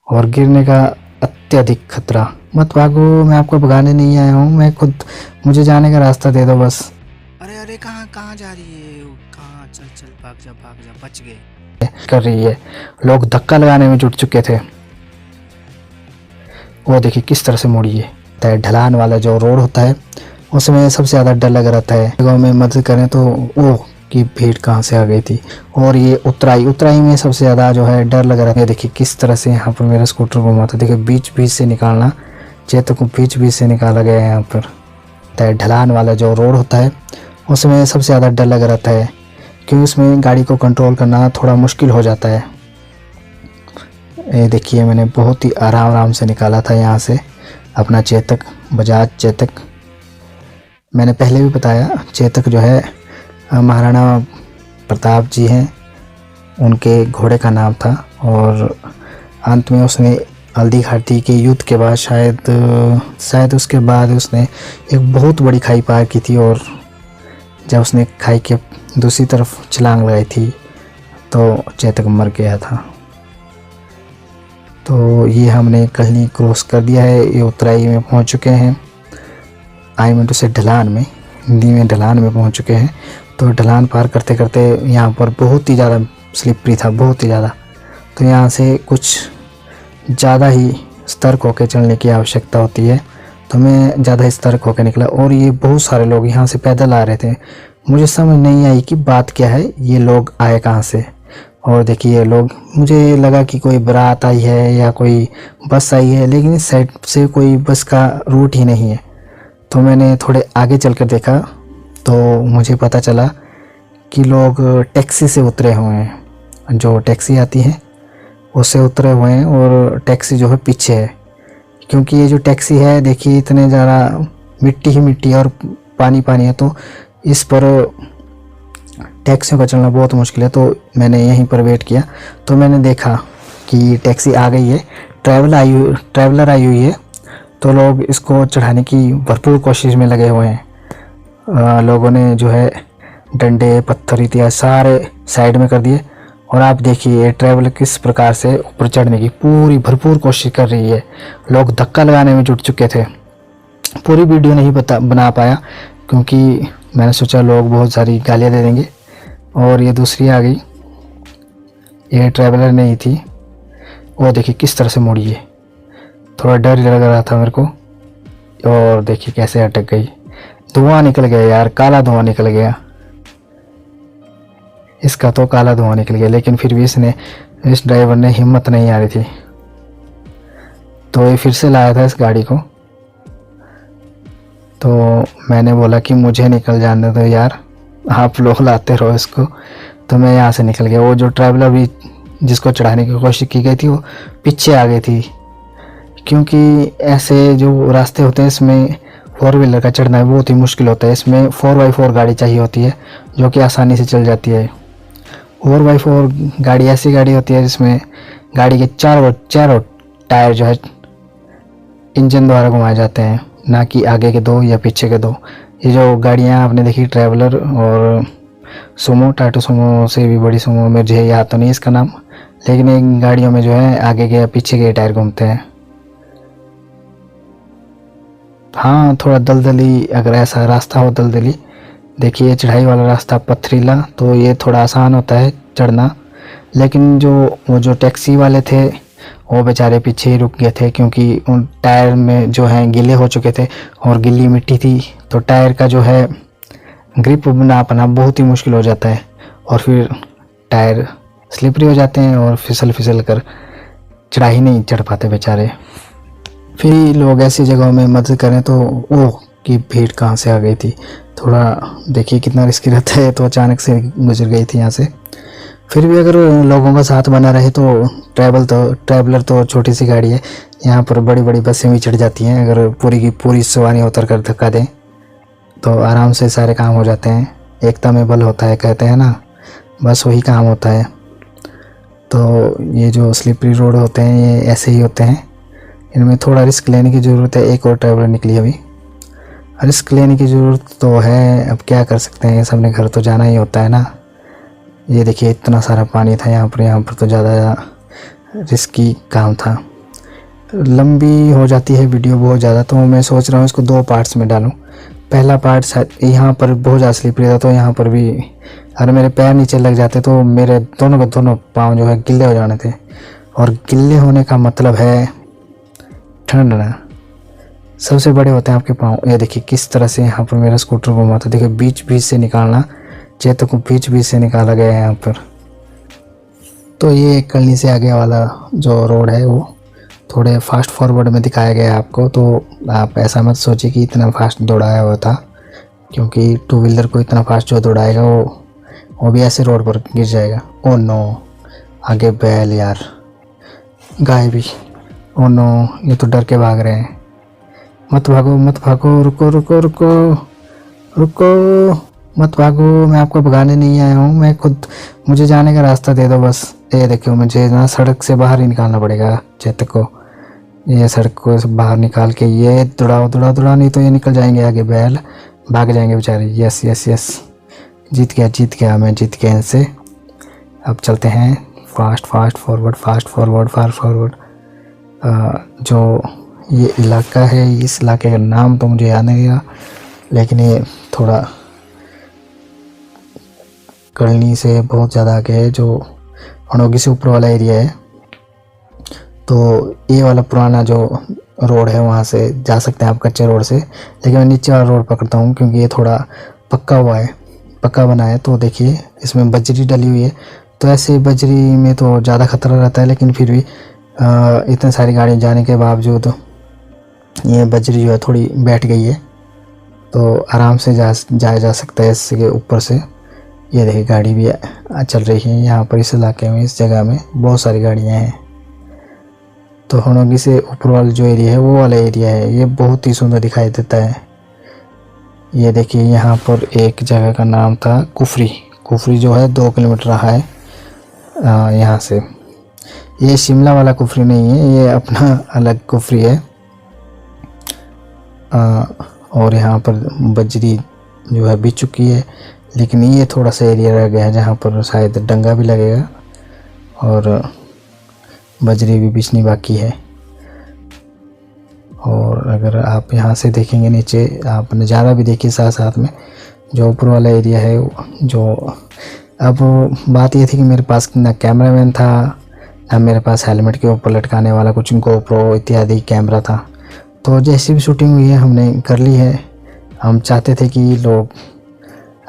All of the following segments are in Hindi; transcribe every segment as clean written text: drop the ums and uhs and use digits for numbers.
और गिरने का अत्यधिक खतरा। मत भागो, मैं आपको भगाने नहीं आया हूँ, मैं खुद, मुझे जाने का रास्ता दे दो बस। अरे अरे, कहाँ कहाँ जा रही है? कहाँ? चल चल, भाग जा भाग जा, बच गए। कर रही है, लोग धक्का लगाने में जुट चुके थे। वो देखिए किस तरह से मुड़ी है। ढलान वाला जो रोड होता है उसमें सबसे ज़्यादा डर लग रहता है। जगह में मदद करें तो वो कि भीड़ कहाँ से आ गई थी। और ये उतराई में सबसे ज़्यादा जो है डर लग रहा है। देखिए किस तरह से यहाँ पर मेरा स्कूटर घुमा था। देखिए बीच बीच से निकालना, चेतक को बीच बीच से निकाला गया है यहाँ पर। ढलान वाला जो रोड होता है उसमें सबसे ज़्यादा डर लग रहता है, क्योंकि उसमें गाड़ी को कंट्रोल करना थोड़ा मुश्किल हो जाता है। ये देखिए मैंने बहुत ही आराम आराम से निकाला था यहाँ से अपना चेतक, बजाज चेतक। मैंने पहले भी बताया, चेतक जो है महाराणा प्रताप जी हैं, उनके घोड़े का नाम था। और अंत में उसने हल्दी घाटी के युद्ध के बाद शायद उसके बाद उसने एक बहुत बड़ी खाई पार की थी। और जब उसने खाई के दूसरी तरफ छलांग लगाई थी तो चेतक मर गया था। तो ये हमने कहीं क्रॉस कर दिया है, ये उतराई में पहुंच चुके हैं। आई मीन टू से ढलान में, हिंदी में ढलान में पहुंच चुके हैं। तो ढलान पार करते करते यहाँ पर बहुत ही ज़्यादा स्लिपरी था, बहुत ही ज़्यादा। तो यहाँ से कुछ ज़्यादा ही सतर्क होकर चलने की आवश्यकता होती है। तो मैं ज़्यादा ही सतर्क होकर निकला और ये बहुत सारे लोग यहाँ से पैदल आ रहे थे। मुझे समझ नहीं आई कि बात क्या है, ये लोग आए कहाँ से। और देखिए ये लोग, मुझे लगा कि कोई बारात आई है या कोई बस आई है, लेकिन इस साइड से कोई बस का रूट ही नहीं है। तो मैंने थोड़े आगे चल कर देखा तो मुझे पता चला कि लोग टैक्सी से उतरे हुए हैं, जो टैक्सी आती है उससे उतरे हुए हैं। और टैक्सी जो है पीछे है, क्योंकि ये जो टैक्सी है देखिए इतने ज़्यादा मिट्टी ही मिट्टी और पानी पानी है, तो इस पर टैक्सियों का चलना बहुत मुश्किल है। तो मैंने यहीं पर वेट किया तो मैंने देखा कि टैक्सी आ गई है, ट्रैवलर आई हुई है। तो लोग इसको चढ़ाने की भरपूर कोशिश में लगे हुए हैं। लोगों ने जो है डंडे पत्थर इत्यादि सारे साइड में कर दिए। और आप देखिए ये ट्रैवलर किस प्रकार से ऊपर चढ़ने की पूरी भरपूर कोशिश कर रही है। लोग धक्का लगाने में जुट चुके थे। पूरी वीडियो नहीं बना पाया, क्योंकि मैंने सोचा लोग बहुत सारी गालियाँ दे देंगे। और ये दूसरी आ गई, ये ट्रैवलर नहीं थी। वो देखिए किस तरह से मुड़ी है, थोड़ा डर लग रहा था मेरे को। और देखिए कैसे अटक गई, धुआं निकल गया यार, काला धुआं निकल गया। इसका तो काला धुआं निकल गया, लेकिन फिर भी इस ड्राइवर ने हिम्मत नहीं आ रही थी, तो ये फिर से लाया था इस गाड़ी को। तो मैंने बोला कि मुझे निकल जाने दो यार, आप लोग लाते रहो इसको। तो मैं यहाँ से निकल गया। वो जो ट्रैवलर भी जिसको चढ़ाने की कोशिश की गई थी वो पीछे आ गई थी, क्योंकि ऐसे जो रास्ते होते हैं इसमें 4 व्हीलर का चढ़ना बहुत ही मुश्किल होता है। इसमें 4x4 गाड़ी चाहिए होती है, जो कि आसानी से चल जाती है। 4x4 गाड़ी ऐसी गाड़ी होती है जिसमें गाड़ी के चारों टायर जो है इंजन द्वारा घुमाए जाते हैं, ना कि आगे के 2 या पीछे के 2। ये जो गाड़ियाँ आपने देखी ट्रैवलर और सुमो, टाटा सुमो से भी बड़ी सुमो, मुझे याद तो नहीं इसका नाम, लेकिन इन गाड़ियों में जो है आगे के या पीछे के टायर घूमते हैं। हाँ थोड़ा दलदली, अगर ऐसा रास्ता हो दलदली, देखिए चढ़ाई वाला रास्ता पथरीला, तो ये थोड़ा आसान होता है चढ़ना। लेकिन वो जो टैक्सी वाले थे वो बेचारे पीछे ही रुक गए थे, क्योंकि उन टायर में जो है गीले हो चुके थे और गीली मिट्टी थी। तो टायर का जो है ग्रिप बना पाना बहुत ही मुश्किल हो जाता है, और फिर टायर स्लिपरी हो जाते हैं और फिसल कर चढ़ाई नहीं चढ़ पाते बेचारे। फिर लोग ऐसी जगहों में मदद करें तो वो कि भीड़ कहाँ से आ गई थी। थोड़ा देखिए कितना रिस्की रहता है, तो अचानक से गुजर गई थी यहाँ से। फिर भी अगर लोगों का साथ बना रहे तो ट्रैवलर तो छोटी सी गाड़ी है, यहाँ पर बड़ी बड़ी बसें भी चढ़ जाती हैं। अगर पूरी की पूरी सवारी उतर कर धक्का दें तो आराम से सारे काम हो जाते हैं। एकता में बल होता है कहते हैं ना, बस वही काम होता है। तो ये जो स्लिपरी रोड होते हैं ये ऐसे ही होते हैं, इनमें थोड़ा रिस्क लेने की ज़रूरत है। एक और ट्रैवलर निकली अभी, रिस्क लेने की ज़रूरत तो है, अब क्या कर सकते हैं, सबने घर तो जाना ही होता है ना। ये देखिए इतना सारा पानी था यहाँ पर तो ज़्यादा रिस्की काम था। लंबी हो जाती है वीडियो बहुत ज़्यादा, तो मैं सोच रहा हूँ इसको 2 पार्ट्स में डालूँ। पहला पार्ट शायद यहाँ पर बहुत ज़्यादा स्लिपरी था, तो यहाँ पर भी अगर मेरे पैर नीचे लग जाते तो मेरे दोनों के दोनों पाँव जो है गिल्ले हो जाने थे। और गिल्ले होने का मतलब है ठंडना। सबसे बड़े होते हैं आपके पाँव। ये देखिए किस तरह से यहाँ पर मेरा स्कूटर घुमाता, देखिए बीच बीच से निकालना, चेतक को बीच बीच से निकाला गया है यहाँ पर। तो ये कलनी से आगे वाला जो रोड है वो थोड़े फास्ट फॉरवर्ड में दिखाया गया है आपको, तो आप ऐसा मत सोचिए कि इतना फास्ट दौड़ाया हुआ था, क्योंकि 2 व्हीलर को इतना फास्ट जो दौड़ाएगा वो भी ऐसे रोड पर गिर जाएगा। ओ नो, आगे बैल यार, गाय भी। ओ नो, ये तो डर के भाग रहे हैं। मत भागो मत भागो, रुको रुको रुको रुको, मत भागो, मैं आपको भगाने नहीं आया हूँ, मैं खुद, मुझे जाने का रास्ता दे दो बस। ये देखियो मुझे ना सड़क से बाहर ही निकालना पड़ेगा चेतक को, ये सड़क को बाहर निकाल के ये दौड़ाओ दौड़ाओ दौड़ाओ, नहीं तो ये निकल जाएंगे आगे, बैल भाग जाएंगे बेचारे। यस यस यस, जीत गया मैं, जीत गया इनसे। अब चलते हैं fast fast forward, fast forward, fast forward. जो ये इलाका है, इस इलाके का नाम तो मुझे याद नहीं रहा, लेकिन ये थोड़ा कलनी से बहुत ज़्यादा आगे है, जो अनोगी से ऊपर वाला एरिया है। तो ये वाला पुराना जो रोड है वहाँ से जा सकते हैं आप कच्चे रोड से, लेकिन मैं नीचे वाला रोड पकड़ता हूँ क्योंकि ये थोड़ा पक्का हुआ है, पक्का बना है। तो देखिए इसमें बजरी डली हुई है, तो ऐसे बजरी में तो ज़्यादा खतरा रहता है, लेकिन फिर भी इतने सारी गाड़ियाँ जाने के बावजूद ये बजरी जो है थोड़ी बैठ गई है, तो आराम से जाया जा सकता है इसके ऊपर से। ये देखिए गाड़ी भी चल रही है यहाँ पर, इस इलाके में, इस जगह में बहुत सारी गाड़ियाँ हैं। तो हनोगी से ऊपर वाला जो एरिया है वो वाला एरिया है, ये बहुत ही सुंदर दिखाई देता है। ये देखिए यहाँ पर एक जगह का नाम था कुफरी, कुफरी जो है 2 किलोमीटर रहा है यहाँ से। ये शिमला वाला कुफरी नहीं है, ये अपना अलग कुफरी है। और यहाँ पर बजरी जो है बिछ चुकी है, लेकिन ये थोड़ा सा एरिया रह गया है जहाँ पर शायद डंगा भी लगेगा और बजरी भी बिछनी बाकी है। और अगर आप यहाँ से देखेंगे नीचे, आप नज़ारा भी देखिए साथ साथ में, जो ऊपर वाला एरिया है जो। अब बात ये थी कि मेरे पास ना कैमरामैन था, ना मेरे पास हेलमेट के ऊपर लटकाने वाला कुछ गोप्रो इत्यादि कैमरा था। तो जैसी भी शूटिंग हुई है हमने कर ली है। हम चाहते थे कि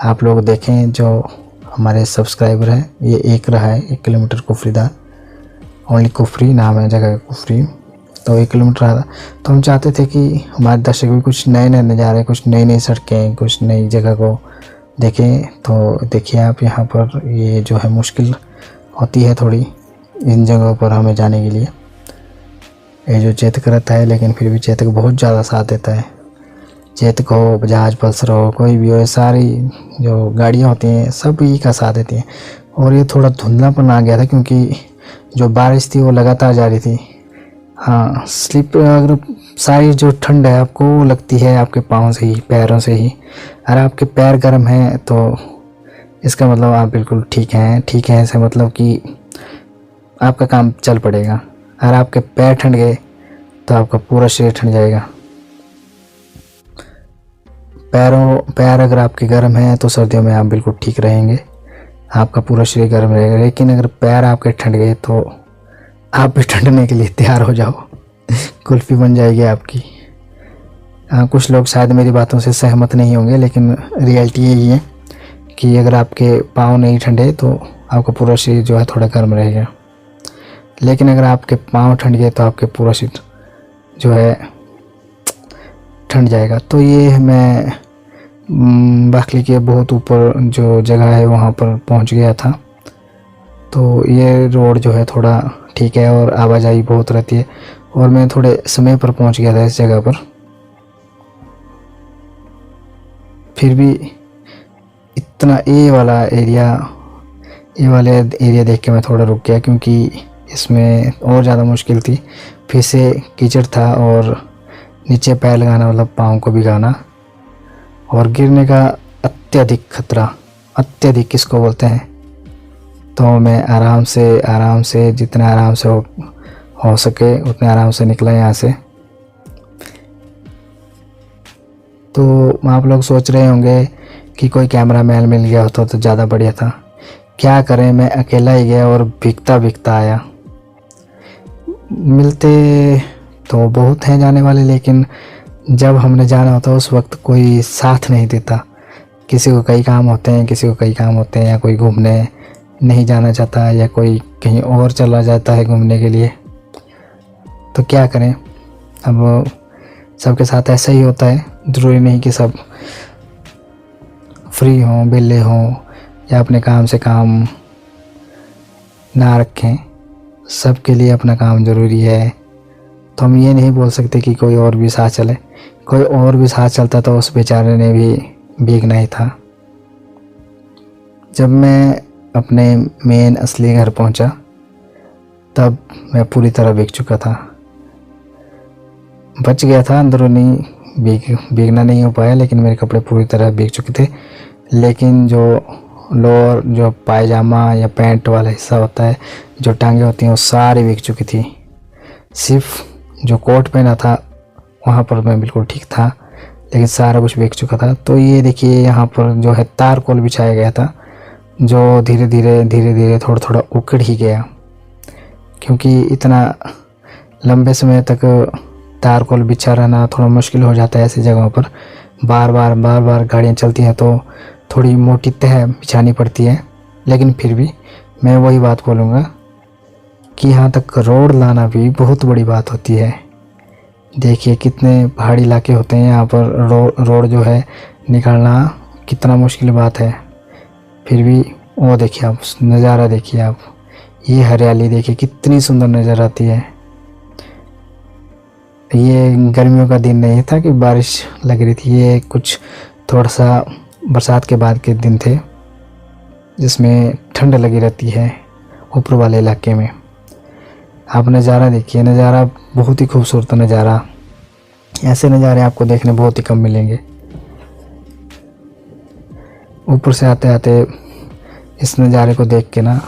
आप लोग देखें, जो हमारे सब्सक्राइबर हैं। ये एक रहा है 1 किलोमीटर कुफरीदार, ओनली कुफरी नाम है जगह का, कुफरी। तो 1 किलोमीटर रहा था, तो हम चाहते थे कि हमारे दर्शक भी कुछ नए नए नज़ारे, कुछ नई नई सड़कें, कुछ नई जगह को देखें। तो देखिए आप यहाँ पर, ये जो है मुश्किल होती है थोड़ी इन जगहों पर हमें जाने के लिए। ये जो चेतक रहता है, लेकिन फिर भी चेतक बहुत ज़्यादा साथ देता है। चेतक हो, बजाज पल्सर हो, कोई भी हो, सारी जो गाड़ियाँ होती हैं सभी का साथ देती हैं। और ये थोड़ा धुंधलापन आ गया था क्योंकि जो बारिश थी वो लगातार जारी थी। हाँ, स्लिप, अगर सारी जो ठंड है आपको वो लगती है आपके पाँव से ही, पैरों से ही। अगर आपके पैर गर्म हैं तो इसका मतलब आप बिल्कुल ठीक हैं। ठीक है ऐसा मतलब कि आपका काम चल पड़ेगा। अगर आपके पैर ठंड गए तो आपका पूरा शरीर ठंड जाएगा। पैर अगर आपके गर्म हैं तो सर्दियों में आप बिल्कुल ठीक रहेंगे, आपका पूरा शरीर गर्म रहेगा। लेकिन अगर पैर आपके ठंड गए तो आप भी ठंडने के लिए तैयार हो जाओ, कुल्फी बन जाएगी आपकी। कुछ लोग शायद मेरी बातों से सहमत नहीं होंगे, लेकिन रियलिटी यही है कि अगर आपके पाँव नहीं ठंडे तो आपका पूरा शरीर जो है थोड़ा गर्म रहेगा। लेकिन अगर आपके पाँव ठंड गए तो आपके पूरा शरीर जो है ठंड जाएगा। तो ये मैं बाखली के बहुत ऊपर जो जगह है वहाँ पर पहुँच गया था। तो ये रोड जो है थोड़ा ठीक है और आवाजाही बहुत रहती है, और मैं थोड़े समय पर पहुँच गया था इस जगह पर। फिर भी इतना ये वाला एरिया देख के मैं थोड़ा रुक गया, क्योंकि इसमें और ज़्यादा मुश्किल थी। फिर से कीचड़ था और नीचे पैर लगाना मतलब पाँव को भिगाना, और गिरने का अत्यधिक खतरा। अत्यधिक किसको बोलते हैं? तो मैं आराम से जितना आराम से हो सके उतने आराम से निकला यहाँ से। तो आप लोग सोच रहे होंगे कि कोई कैमरा मैन मिल गया होता तो ज़्यादा बढ़िया था। क्या करें, मैं अकेला ही गया और भीगता भीगता आया। मिलते तो बहुत हैं जाने वाले, लेकिन जब हमने जाना होता उस वक्त कोई साथ नहीं देता। किसी को कई काम होते हैं, किसी को कई काम होते हैं, या कोई घूमने नहीं जाना चाहता, या कोई कहीं और चला जाता है घूमने के लिए। तो क्या करें, अब सबके साथ ऐसा ही होता है। ज़रूरी नहीं कि सब फ्री हों, बिल्ले हों, या अपने काम से काम ना रखें। सबके लिए अपना काम ज़रूरी है। तो हम ये नहीं बोल सकते कि कोई और भी साथ चले। कोई और भी साथ चलता तो उस बेचारे ने भी भीगना ही था। जब मैं अपने मेन असली घर पहुंचा तब मैं पूरी तरह भीग चुका था। बच गया था, अंदरूनी भीगना नहीं हो पाया, लेकिन मेरे कपड़े पूरी तरह भीग चुके थे। लेकिन जो लोअर, जो पायजामा या पैंट वाला हिस्सा होता है, जो टांगे होती हैं, वो सारी भीग चुकी थी। सिर्फ जो कोट पहना था वहाँ पर मैं बिल्कुल ठीक था, लेकिन सारा कुछ भीग चुका था। तो ये देखिए, यहाँ पर जो है तारकोल बिछाया गया था, जो धीरे धीरे थोड़ा थोड़ा उखड़ ही गया, क्योंकि इतना लंबे समय तक तारकोल बिछा रहना थोड़ा मुश्किल हो जाता है ऐसी जगहों पर। बार बार गाड़ियाँ चलती हैं तो थोड़ी मोटी तह बिछानी पड़ती है। लेकिन फिर भी मैं वही बात बोलूँगा कि यहाँ तक रोड लाना भी बहुत बड़ी बात होती है। देखिए कितने पहाड़ी इलाके होते हैं यहाँ पर, रोड जो है निकालना कितना मुश्किल बात है। फिर भी वो देखिए आप, नज़ारा देखिए आप, ये हरियाली देखिए कितनी सुंदर नज़र आती है। ये गर्मियों का दिन नहीं था कि बारिश लग रही थी, ये कुछ थोड़ा सा बरसात के बाद के दिन थे जिसमें ठंड लगी रहती है ऊपर वाले इलाके में। आप नज़ारा देखिए, नज़ारा बहुत ही खूबसूरत नज़ारा। ऐसे नज़ारे आपको देखने बहुत ही कम मिलेंगे। ऊपर से आते आते इस नज़ारे को देख के ना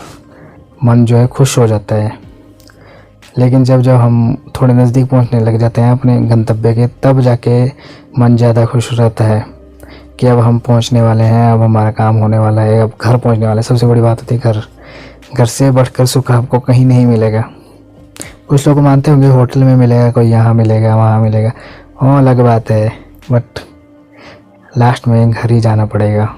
मन जो है खुश हो जाता है। लेकिन जब हम थोड़े नज़दीक पहुंचने लग जाते हैं अपने गंतव्य के, तब जाके मन ज़्यादा खुश रहता है कि अब हम पहुंचने वाले हैं, अब हमारा काम होने वाला है, अब घर पहुंचने वाला है। सबसे बड़ी बात होती है घर। घर से बढ़कर सुख आपको कहीं नहीं मिलेगा। कुछ लोग मानते होंगे होटल में मिलेगा, कोई यहाँ मिलेगा, वहाँ मिलेगा, वो अलग बात है, बट लास्ट में घर ही जाना पड़ेगा।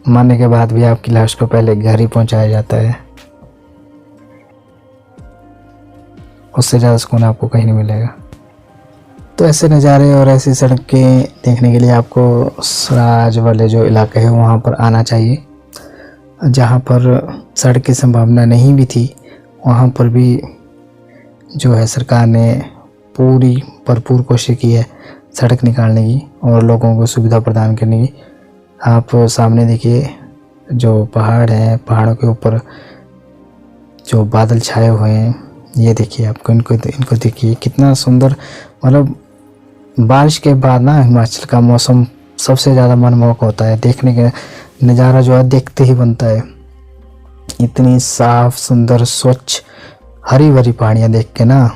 मरने के बाद भी आपकी लाश को पहले घर ही पहुँचाया जाता है। उससे ज़्यादा सुकून आपको कहीं नहीं मिलेगा। तो ऐसे नज़ारे और ऐसी सड़कें देखने के लिए आपको सराज वाले जो इलाके है वहाँ पर आना चाहिए। जहाँ पर सड़क की संभावना नहीं भी थी, वहाँ पर भी जो है सरकार ने पूरी भरपूर कोशिश की है सड़क निकालने की और लोगों को सुविधा प्रदान करने की। आप सामने देखिए जो पहाड़ हैं, पहाड़ों के ऊपर जो बादल छाए हुए हैं, ये देखिए आपको, इनको देखिए कितना सुंदर। मतलब बारिश के बाद ना हिमाचल का मौसम सबसे ज़्यादा मनमोहक होता है। देखने के नज़ारा जो है देखते ही बनता है। इतनी साफ सुंदर स्वच्छ हरी भरी पहाड़ियाँ देख के ना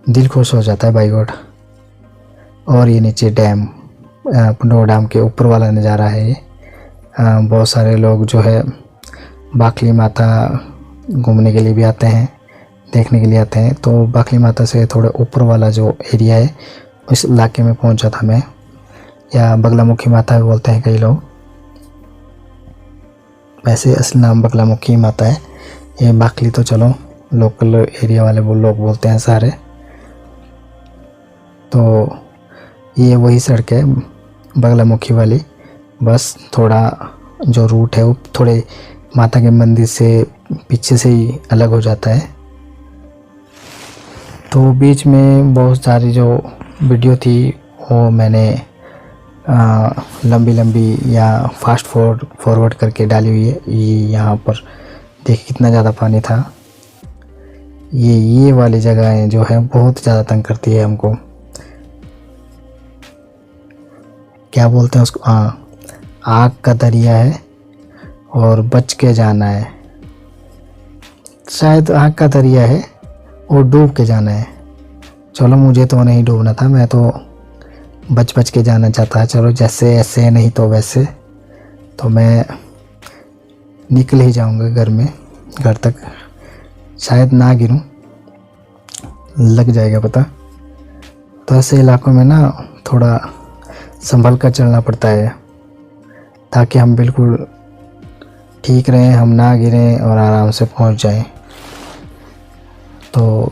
दिल खुश हो जाता है बाई गॉड। और ये नीचे डैम, पंडोह डैम के ऊपर वाला नज़ारा है ये। बहुत सारे लोग जो है बाखली माता घूमने के लिए भी आते हैं, देखने के लिए आते हैं। तो बाखली माता से थोड़ा ऊपर वाला जो एरिया है उस इलाके में पहुंचा था मैं, या बगलामुखी माता भी बोलते हैं कई लोग। वैसे असली नाम बगलामुखी माता है। ये बाखली तो चलो लोकल एरिया वाले लोग बोलते हैं सारे। तो ये वही सड़क है बगलामुखी वाली, बस थोड़ा जो रूट है वो थोड़े माता के मंदिर से पीछे से ही अलग हो जाता है। तो बीच में बहुत सारी जो वीडियो थी वो मैंने लंबी या फास्ट फॉरवर्ड करके डाली हुई है। ये यहाँ पर देखिए कितना ज़्यादा पानी था। ये वाली जगहें जो है बहुत ज़्यादा तंग करती है हमको। क्या बोलते हैं उसको, आग का दरिया है और बच के जाना है। शायद आग का दरिया है और डूब के जाना है। चलो मुझे तो नहीं डूबना था, मैं तो बच बच के जाना चाहता है। चलो जैसे ऐसे नहीं तो वैसे, तो मैं निकल ही जाऊंगा घर तक, शायद ना गिरूं, लग जाएगा पता। तो ऐसे इलाकों में ना थोड़ा संभल कर चलना पड़ता है ताकि हम बिल्कुल ठीक रहें, हम ना गिरें और आराम से पहुंच जाएं। तो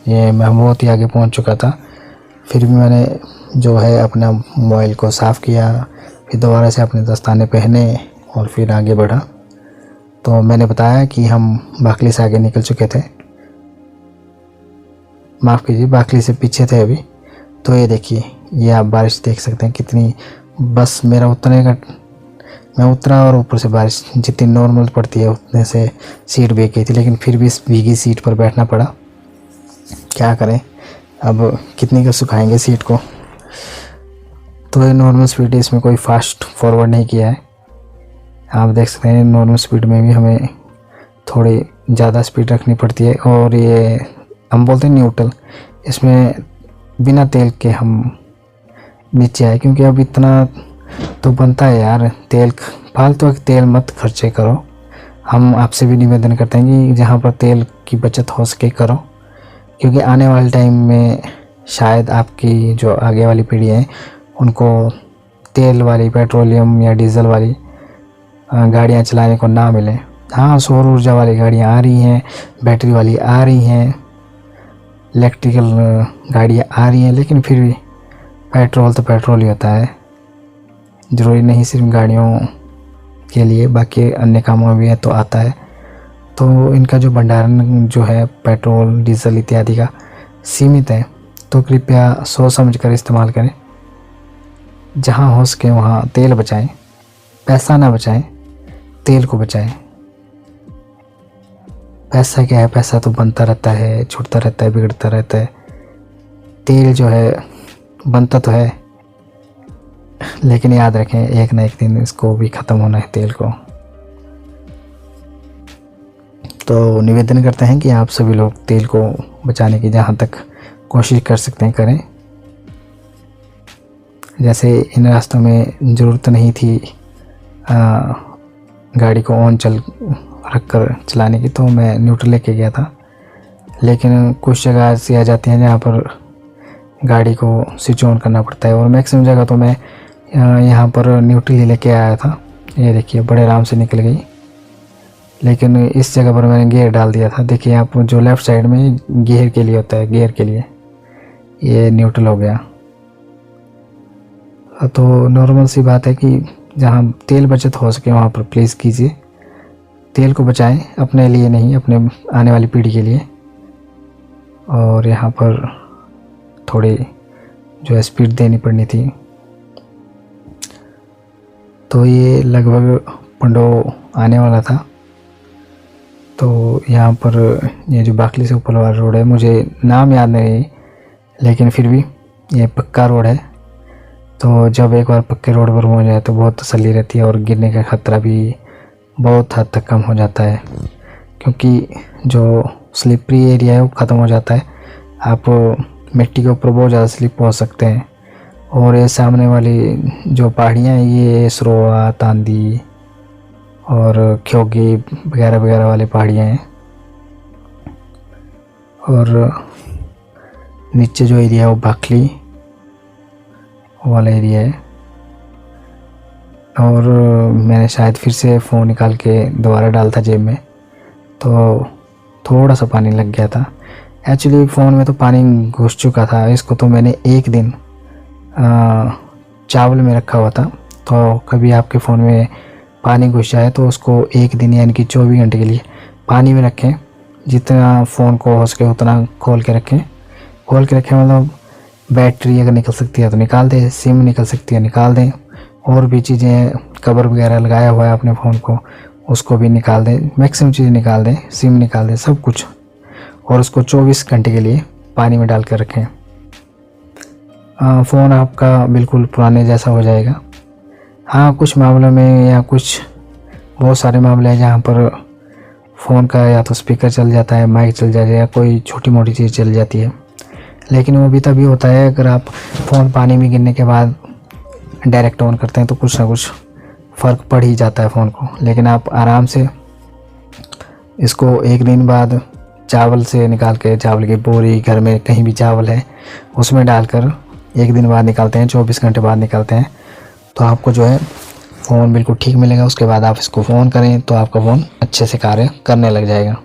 ये मैं बहुत ही आगे पहुंच चुका था, फिर भी मैंने जो है अपना मोबाइल को साफ़ किया, फिर दोबारा से अपने दस्ताने पहने और फिर आगे बढ़ा। तो मैंने बताया कि हम बाकली से आगे निकल चुके थे, माफ़ कीजिए बाकली से पीछे थे अभी। तो ये देखिए, ये आप बारिश देख सकते हैं कितनी, बस मेरा उतरने का, मैं उतरा और ऊपर से बारिश जितनी नॉर्मल पड़ती है उतने से सीट भीग गई थी, लेकिन फिर भी इस भीगी सीट पर बैठना पड़ा। क्या करें, अब कितनी का सुखाएंगे सीट को। तो ये नॉर्मल स्पीड है, इसमें कोई फास्ट फॉरवर्ड नहीं किया है। आप देख सकते हैं नॉर्मल स्पीड में भी हमें थोड़ी ज़्यादा स्पीड रखनी पड़ती है। और ये हम बोलते हैं न्यूट्रल, इसमें बिना तेल के हम नीचे आए, क्योंकि अब इतना तो बनता है यार, तेल फालतू का तेल मत खर्चे करो। हम आपसे भी निवेदन करते हैं कि जहाँ पर तेल की बचत हो सके करो, क्योंकि आने वाले टाइम में शायद आपकी जो आगे वाली पीढ़ी है उनको तेल वाली, पेट्रोलियम या डीजल वाली गाड़ियाँ चलाने को ना मिले। हाँ, सौर ऊर्जा वाली गाड़ियाँ आ रही हैं, बैटरी वाली आ रही हैं, इलेक्ट्रिकल गाड़ियाँ आ रही हैं, लेकिन फिर भी पेट्रोल तो पेट्रोल ही होता है। ज़रूरी नहीं सिर्फ गाड़ियों के लिए, बाकी अन्य कामों में भी है तो आता है। तो इनका जो भंडारण जो है पेट्रोल डीजल इत्यादि का सीमित है, तो कृपया सोच समझ कर इस्तेमाल करें। जहाँ हो सके वहाँ तेल बचाएं, पैसा ना बचाएं, तेल को बचाएं। पैसा क्या है, पैसा तो बनता रहता है, छूटता रहता है, बिगड़ता रहता है। तेल जो है बनता तो है, लेकिन याद रखें एक ना एक दिन इसको भी ख़त्म होना है तेल को। तो निवेदन करते हैं कि आप सभी लोग तेल को बचाने की जहाँ तक कोशिश कर सकते हैं करें। जैसे इन रास्तों में ज़रूरत नहीं थी गाड़ी को ऑन रख कर चलाने की, तो मैं न्यूट्रल लेके गया था। लेकिन कुछ जगह ऐसी आ जाती हैं जहाँ पर गाड़ी को स्विच ऑन करना पड़ता है, और मैक्सिमम जगह तो मैं यहाँ पर न्यूट्रल ही लेके आया था। ये देखिए बड़े आराम से निकल गई, लेकिन इस जगह पर मैंने गियर डाल दिया था। देखिए आप, जो लेफ़्ट साइड में गियर के लिए होता है, गियर के लिए ये न्यूट्रल हो गया। तो नॉर्मल सी बात है कि जहाँ तेल बचत हो सके वहाँ पर प्लीज़ कीजिए। तेल को बचाएं, अपने लिए नहीं, अपने आने वाली पीढ़ी के लिए। और यहाँ पर थोड़ी जो है स्पीड देनी पड़नी थी। तो ये लगभग पंडो आने वाला था। तो यहाँ पर ये जो बाकली से ऊपर वाला रोड है, मुझे नाम याद नहीं, लेकिन फिर भी ये पक्का रोड है। तो जब एक बार पक्के रोड पर पहुँच जाए तो बहुत तसल्ली रहती है, और गिरने का ख़तरा भी बहुत हद तक कम हो जाता है, क्योंकि जो स्लिपरी एरिया है वो ख़त्म हो जाता है। आप मिट्टी के ऊपर बहुत ज़्यादा स्लिप हो सकते हैं। और ये सामने वाली जो पहाड़ियाँ हैं, ये सरोवा, तांदी और ख्योगी वगैरह वगैरह वाली पहाड़ियाँ हैं। और नीचे जो एरिया है वो बाकली वाला एरिया है। और मैंने शायद फिर से फ़ोन निकाल के दोबारा डाला था जेब में, तो थोड़ा सा पानी लग गया था। एक्चुअली फ़ोन में तो पानी घुस चुका था। इसको तो मैंने एक दिन चावल में रखा हुआ था। तो कभी आपके फ़ोन में पानी घुस जाए तो उसको एक दिन यानी कि 24 घंटे के लिए पानी में रखें। जितना फ़ोन को हो सके उतना खोल के रखें। खोल के रखें मतलब बैटरी अगर निकल सकती है तो निकाल दें, सिम निकल सकती है निकाल दें, और भी चीज़ें, कवर वगैरह लगाया हुआ है अपने फ़ोन को उसको भी निकाल दें, मैक्सिमम चीज़ें निकाल दें, सिम निकाल दें, सब कुछ। और उसको 24 घंटे के लिए पानी में डाल कर रखें। फ़ोन आपका बिल्कुल पुराने जैसा हो जाएगा। हाँ, कुछ मामलों में या कुछ बहुत सारे मामले हैं जहाँ पर फ़ोन का या तो स्पीकर चल जाता है, माइक चल जाता है या कोई छोटी मोटी चीज़ चल जाती है। लेकिन वो भी तभी होता है अगर आप फ़ोन पानी में गिरने के बाद डायरेक्ट ऑन करते हैं तो कुछ ना कुछ फ़र्क पड़ ही जाता है फ़ोन को। लेकिन आप आराम से इसको एक दिन बाद चावल से निकाल के, चावल की बोरी, घर में कहीं भी चावल है उसमें डालकर एक दिन बाद निकालते हैं, 24 घंटे बाद निकालते हैं, तो आपको जो है फ़ोन बिल्कुल ठीक मिलेगा। उसके बाद आप इसको फ़ोन करें तो आपका फ़ोन अच्छे से कार्य करने लग जाएगा।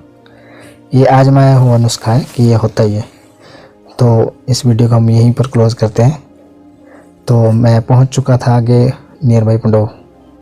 ये आजमाया हुआ नुस्खा है कि ये होता ही है। तो इस वीडियो को हम यहीं पर क्लोज़ करते हैं। तो मैं पहुंच चुका था आगे नियर बाई पंडो